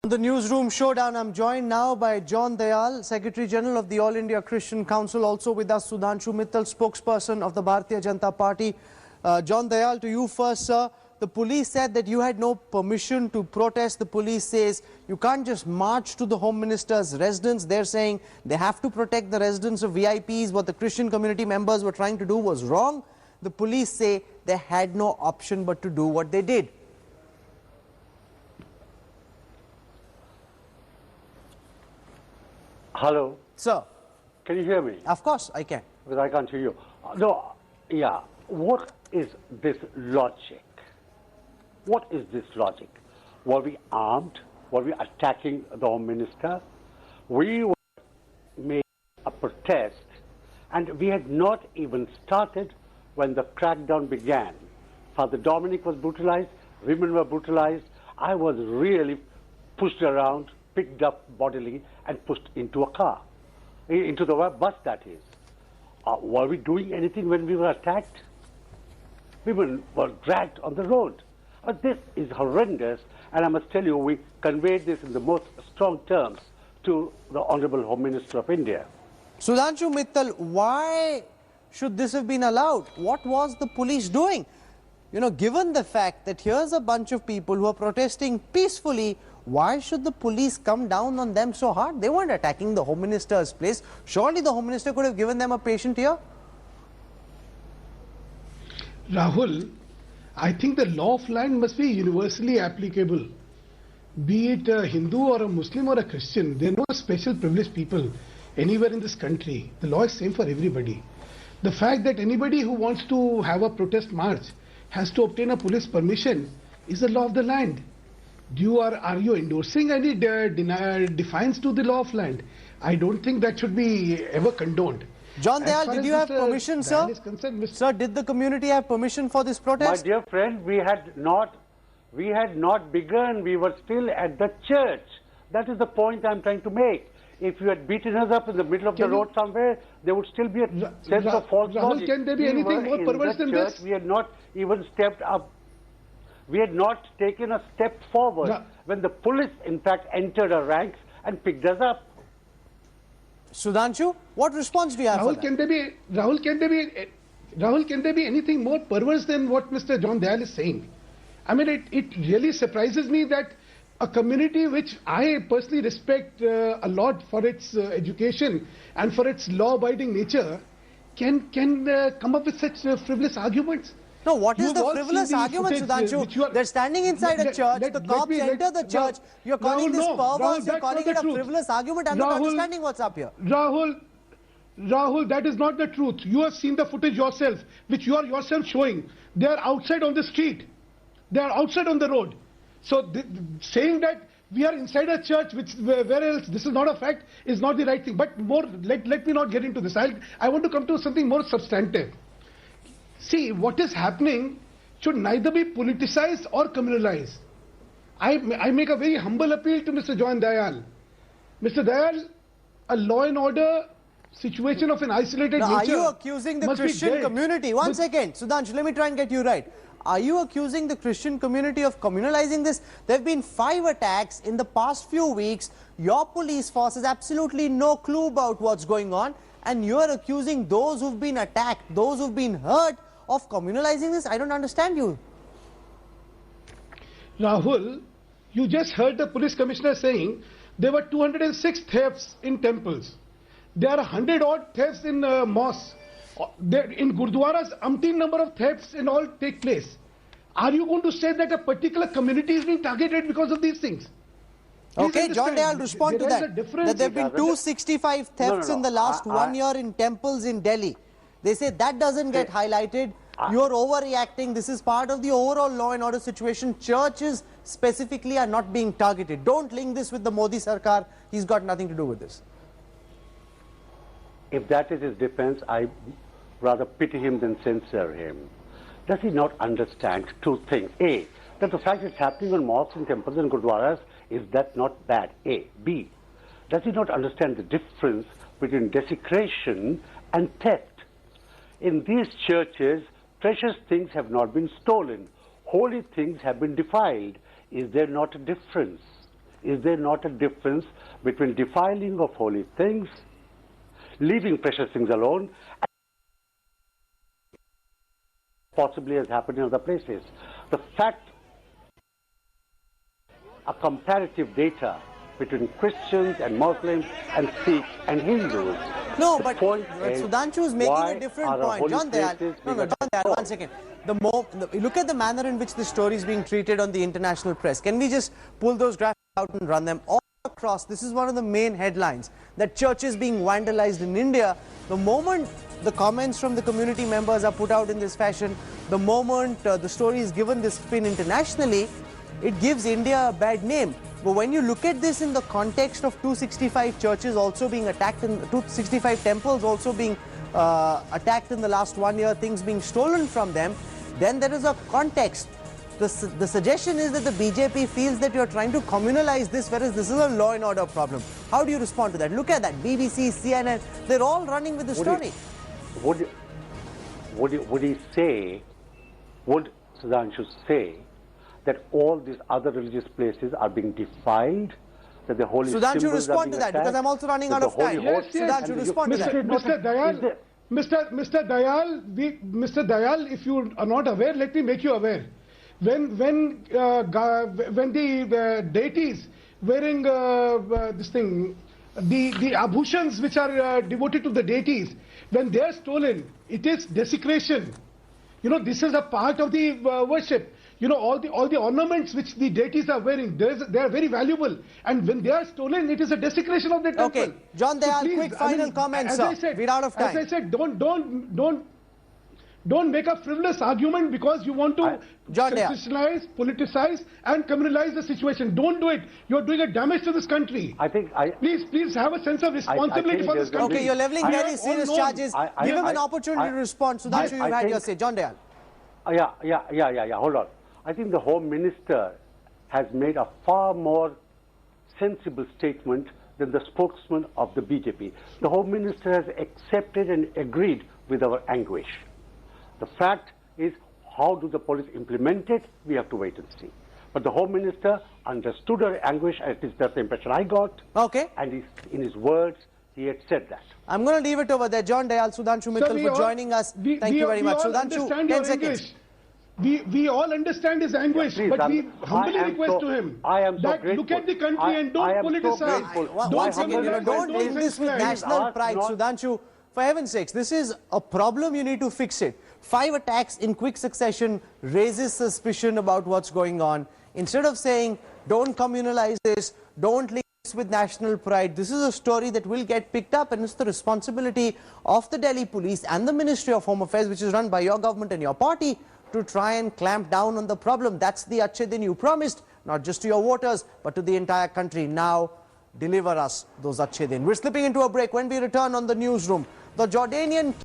The Newsroom Showdown. I'm joined now by John Dayal, Secretary General of the All India Christian Council. Also with us, Sudhanshu Mittal, spokesperson of the Bharatiya Janata Party. John Dayal, to you first, sir. The police said that you had no permission to protest. The police says you can't just march to the Home Minister's residence. They're saying they have to protect the residence of VIPs. What the Christian community members were trying to do was wrong. The police say they had no option but to do what they did. Hello. Sir. Can you hear me? Of course, I can. Because I can't hear you. No, yeah. What is this logic? What is this logic? Were we armed? Were we attacking the Home Minister? We made a protest, and we had not even started when the crackdown began. Father Dominic was brutalized, women were brutalized. I was really pushed around, picked up bodily, and pushed into a car, into the bus, that is. Were we doing anything when we were attacked? Women were dragged on the road. This is horrendous, and I must tell you, we conveyed this in the most strong terms to the Honorable Home Minister of India. Sudhanshu Mittal, why should this have been allowed? What was the police doing? You know, given the fact that here's a bunch of people who are protesting peacefully, why should the police come down on them so hard? They weren't attacking the Home Minister's place. Surely the Home Minister could have given them a patient ear. Rahul, I think the law of land must be universally applicable. Be it a Hindu or a Muslim or a Christian, there are no special privileged people anywhere in this country. The law is same for everybody. The fact that anybody who wants to have a protest march has to obtain a police permission is the law of the land. Are you endorsing any defiance to the law of land? I don't think that should be ever condoned. John Dayal, did you have permission, sir? Sir, did the community have permission for this protest? My dear friend, we had not begun. We were still at the church. That is the point I'm trying to make. If you had beaten us up in the middle of the road somewhere, there would still be a sense of false logic. Can there be anything more perverse than this? We had not even stepped up. We had not taken a step forward when the police, in fact, entered our ranks and picked us up. Sudhanshu, what response do you have for that? Rahul, can there be anything more perverse than what Mr. John Dayal is saying? I mean, it really surprises me that a community which I personally respect a lot for its education and for its law-abiding nature can come up with such frivolous arguments. No, what is the frivolous argument, Sudhanshu? They're standing inside a church, the cops enter the church, you're calling this perverse, you're calling it a frivolous argument. I'm not understanding what's up here. Rahul, that is not the truth. You have seen the footage yourself, which you are yourself showing. They are outside on the street. They are outside on the road. So saying that we are inside a church, where else this is not a fact, is not the right thing. But let me not get into this. I want to come to something more substantive. See, what is happening should neither be politicized or communalized. I make a very humble appeal to Mr. John Dayal. Mr. Dayal, a law and order situation of an isolated nature. Are you accusing the Christian community? One second, Sudhanshu, let me try and get you right. Are you accusing the Christian community of communalizing this? There have been 5 attacks in the past few weeks. Your police force has absolutely no clue about what's going on. And you are accusing those who've been attacked, those who've been hurt, of communalizing this? I don't understand you. Rahul, you just heard the police commissioner saying there were 206 thefts in temples. There are 100 odd thefts in mosques. In Gurdwaras, umpteen number of thefts and all take place. Are you going to say that a particular community is being targeted because of these things? Okay, John Dayal, respond to that. That there have been 265 thefts in the last 1 year in temples in Delhi. They say that doesn't get highlighted. You're overreacting. This is part of the overall law and order situation. Churches specifically are not being targeted. Don't link this with the Modi Sarkar. He's got nothing to do with this. If that is his defense, I rather pity him than censure him. Does he not understand 2 things? A, that the fact it's happening on mosques and temples and gurdwaras, is that not bad? A. B, does he not understand the difference between desecration and theft? In these churches, precious things have not been stolen. Holy things have been defiled. Is there not a difference? Is there not a difference between defiling of holy things, leaving precious things alone, and possibly has happened in other places? The fact, a comparative data between Christians and Muslims and Sikhs and Hindus. No, but Sudhanshu is making a different point. John Dayal, John Dayal, 1 second. Look at the manner in which the story is being treated on the international press. Can we just pull those graphics out and run them all across? This is one of the main headlines, that churches being vandalized in India. The moment the comments from the community members are put out in this fashion, the moment the story is given this spin internationally, it gives India a bad name. But when you look at this in the context of 265 churches also being attacked, and 265 temples also being attacked in the last 1 year, things being stolen from them, then there is a context. The suggestion is that the BJP feels that you're trying to communalize this, whereas this is a law and order problem. How do you respond to that? Look at that. BBC, CNN, they're all running with the story. Would he say, would Sudhanshu say that all these other religious places are being defiled, that the holy Sudhanshu, respond to that, because I'm also running out of time. Sudhanshu, respond to that. Mr. Dayal, if you are not aware, let me make you aware. When the deities wearing the abhushan which are devoted to the deities, when they are stolen, it is desecration. You know, this is a part of the worship. You know, all the ornaments which the deities are wearing, they are very valuable. And when they are stolen, it is a desecration of the temple. Okay, John Dayal, so quick final comments, sir. We're out of time. As I said, don't make a frivolous argument because you want to sensationalize, politicize, and criminalize the situation. Don't do it. You're doing a damage to this country. Please have a sense of responsibility for this country. Okay, you're leveling very serious charges. Give him an opportunity to respond. Sudhanshu, you've had your say. John Dayal. Yeah. Hold on. I think the Home Minister has made a far more sensible statement than the spokesman of the BJP. The Home Minister has accepted and agreed with our anguish. The fact is, how do the police implement it? We have to wait and see. But the Home Minister understood our anguish, at least that's the impression I got. Okay. And in his words, he had said that. I'm going to leave it over there. John Dayal, Sudhanshu Mittal for joining us. Thank you very much. Sudhanshu, 10 seconds. We all understand his anguish, please, but we humbly request to him that look at the country and don't politicize. Once again, don't link this with national pride, Sudhanshu. For heaven's sakes, this is a problem, you need to fix it. 5 attacks in quick succession raises suspicion about what's going on. Instead of saying, don't communalize this, don't link this with national pride, this is a story that will get picked up, and it's the responsibility of the Delhi police and the Ministry of Home Affairs, which is run by your government and your party, to try and clamp down on the problem. That's the Achhe Din you promised, not just to your voters, but to the entire country. Now, deliver us those Achhe Din. We're slipping into a break. When we return on the newsroom, the Jordanian